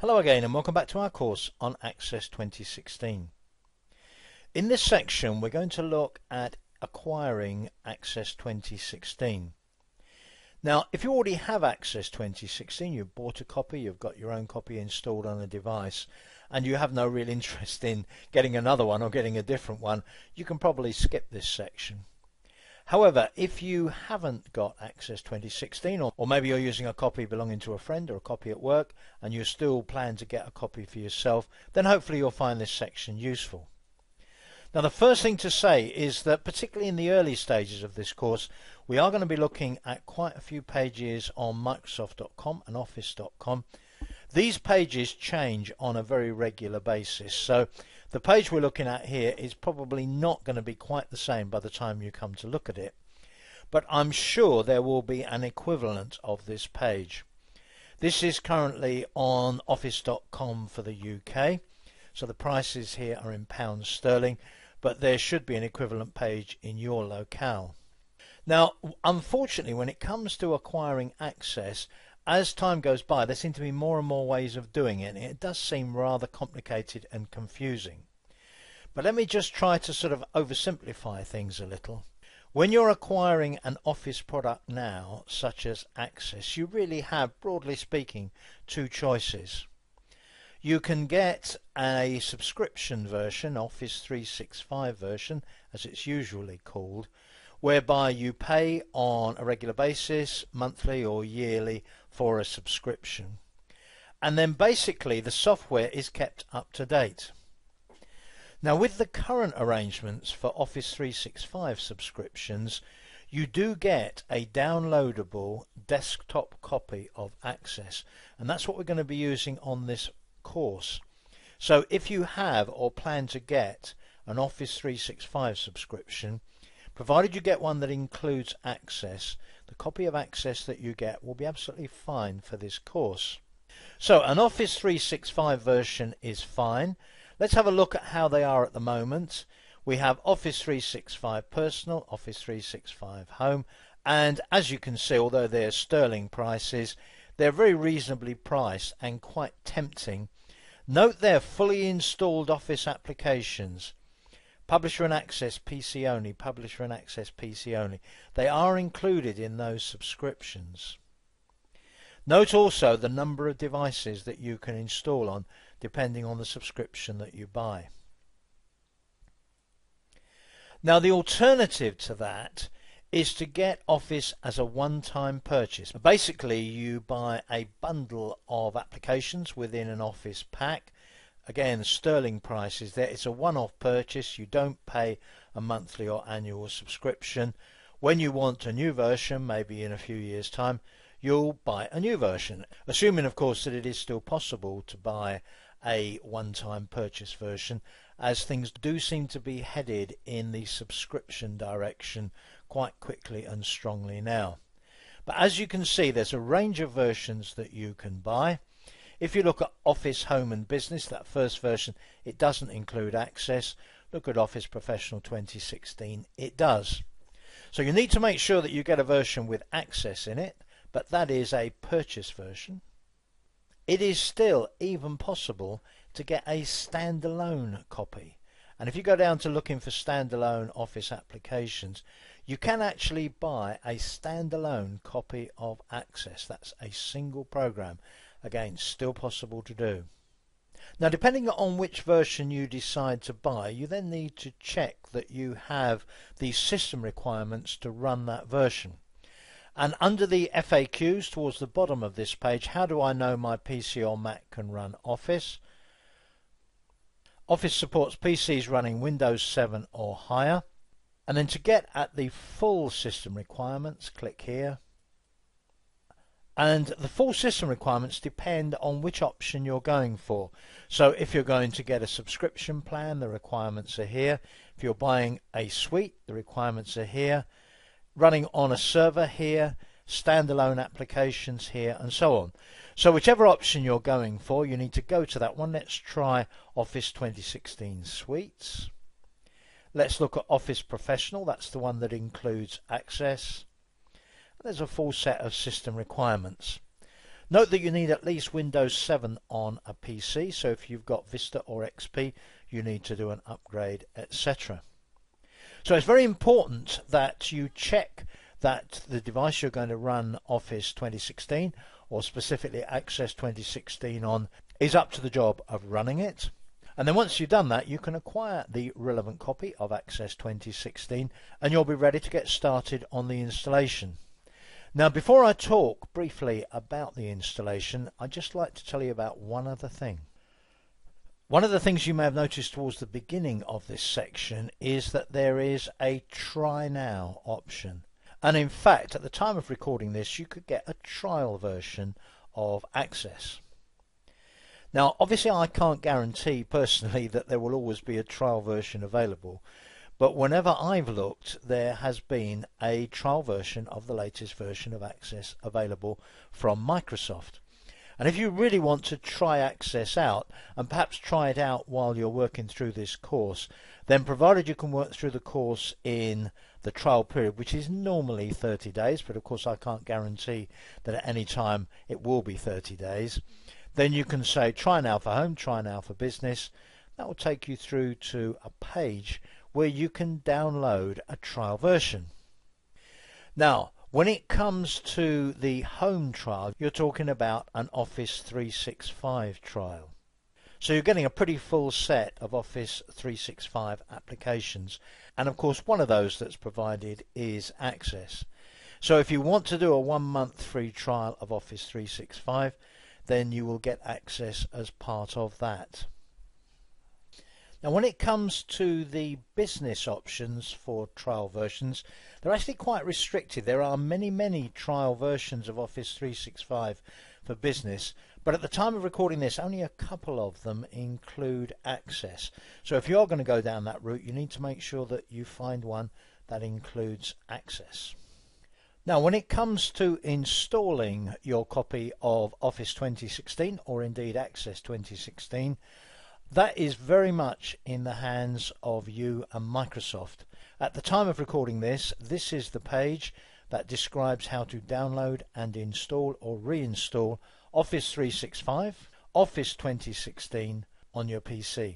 Hello again and welcome back to our course on Access 2016. In this section we're going to look at acquiring Access 2016. Now if you already have Access 2016, you've bought a copy, you've got your own copy installed on a device and you have no real interest in getting another one or getting a different one, you can probably skip this section. However, if you haven't got Access 2016 or maybe you're using a copy belonging to a friend or a copy at work and you still plan to get a copy for yourself, then hopefully you'll find this section useful. Now the first thing to say is that particularly in the early stages of this course we are going to be looking at quite a few pages on Microsoft.com and Office.com. These pages change on a very regular basis, so the page we're looking at here is probably not going to be quite the same by the time you come to look at it, but I'm sure there will be an equivalent of this page. This is currently on Office.com for the UK, so the prices here are in pounds sterling, but there should be an equivalent page in your locale. Now unfortunately when it comes to acquiring Access, as time goes by there seem to be more and more ways of doing it, and it does seem rather complicated and confusing. But let me just try to sort of oversimplify things a little. When you're acquiring an Office product now, such as Access, you really have, broadly speaking, two choices. You can get a subscription version, Office 365 version as it's usually called, whereby you pay on a regular basis, monthly or yearly, for a subscription. And then basically the software is kept up to date. Now with the current arrangements for Office 365 subscriptions, you do get a downloadable desktop copy of Access, and that's what we're going to be using on this course. So if you have or plan to get an Office 365 subscription, provided you get one that includes Access, the copy of Access that you get will be absolutely fine for this course. So an Office 365 version is fine. Let's have a look at how they are at the moment. We have Office 365 Personal, Office 365 Home, and as you can see, although they're sterling prices, they're very reasonably priced and quite tempting. Note they're fully installed Office applications. Publisher and Access PC only, Publisher and Access PC only. They are included in those subscriptions. Note also the number of devices that you can install on depending on the subscription that you buy. Now the alternative to that is to get Office as a one-time purchase. Basically you buy a bundle of applications within an Office pack. Again, sterling prices there. It's a one-off purchase. You don't pay a monthly or annual subscription. When you want a new version, maybe in a few years' time, you'll buy a new version. Assuming, of course, that it is still possible to buy a one-time purchase version, as things do seem to be headed in the subscription direction quite quickly and strongly now. But as you can see, there's a range of versions that you can buy. If you look at Office Home and Business, that first version, it doesn't include Access. Look at Office Professional 2016, it does. So you need to make sure that you get a version with Access in it, but that is a purchase version. It is still even possible to get a standalone copy. And if you go down to looking for standalone Office applications, you can actually buy a standalone copy of Access. That's a single program. Again, still possible to do. Now depending on which version you decide to buy, you then need to check that you have the system requirements to run that version. And under the FAQs towards the bottom of this page, how do I know my PC or Mac can run Office? Office supports PCs running Windows 7 or higher. And then to get at the full system requirements, click here. And the full system requirements depend on which option you're going for. So if you're going to get a subscription plan, the requirements are here. If you're buying a suite, the requirements are here. Running on a server here, standalone applications here, and so on. So whichever option you're going for, you need to go to that one. Let's try Office 2016 Suites. Let's look at Office Professional. That's the one that includes Access. There's a full set of system requirements. Note that you need at least Windows 7 on a PC, so if you've got Vista or XP, you need to do an upgrade, etc. So it's very important that you check that the device you're going to run Office 2016, or specifically Access 2016 on, is up to the job of running it. And then once you've done that, you can acquire the relevant copy of Access 2016 and you'll be ready to get started on the installation. Now, before I talk briefly about the installation, I'd just like to tell you about one other thing. One of the things you may have noticed towards the beginning of this section is that there is a try now option. And in fact, at the time of recording this, you could get a trial version of Access. Now, obviously I can't guarantee personally that there will always be a trial version available, but whenever I've looked, there has been a trial version of the latest version of Access available from Microsoft. And if you really want to try Access out, and perhaps try it out while you're working through this course, then provided you can work through the course in the trial period, which is normally 30 days, but of course I can't guarantee that at any time it will be 30 days, then you can say try now for home, try now for business. That will take you through to a page where you can download a trial version. Now, when it comes to the home trial, you're talking about an Office 365 trial. So you're getting a pretty full set of Office 365 applications, and of course one of those that's provided is Access. So if you want to do a 1 month free trial of Office 365, then you will get Access as part of that. Now, when it comes to the business options for trial versions, they're actually quite restricted. There are many trial versions of Office 365 for business, but at the time of recording this, only a couple of them include Access. So if you're going to go down that route, you need to make sure that you find one that includes Access. Now, when it comes to installing your copy of Office 2016, or indeed Access 2016, that is very much in the hands of you and Microsoft. At the time of recording this, this is the page that describes how to download and install or reinstall Office 365, Office 2016 on your PC.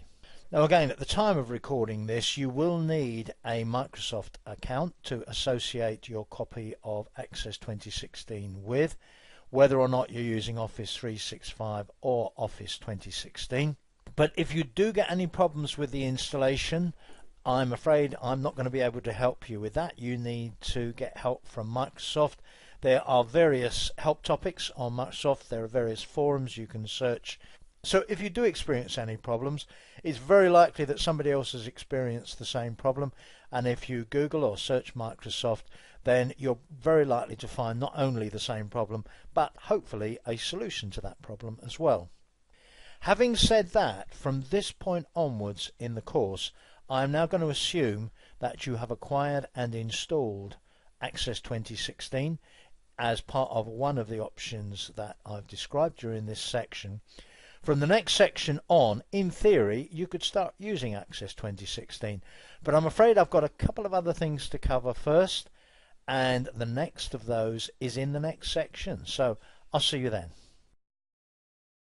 Now again, at the time of recording this, you will need a Microsoft account to associate your copy of Access 2016 with, whether or not you're using Office 365 or Office 2016. But if you do get any problems with the installation, I'm afraid I'm not going to be able to help you with that. You need to get help from Microsoft. There are various help topics on Microsoft. There are various forums you can search. So if you do experience any problems, it's very likely that somebody else has experienced the same problem, and if you Google or search Microsoft, then you're very likely to find not only the same problem, but hopefully a solution to that problem as well. Having said that, from this point onwards in the course, I'm now going to assume that you have acquired and installed Access 2016 as part of one of the options that I've described during this section. From the next section on, in theory, you could start using Access 2016, but I'm afraid I've got a couple of other things to cover first, and the next of those is in the next section. So I'll see you then.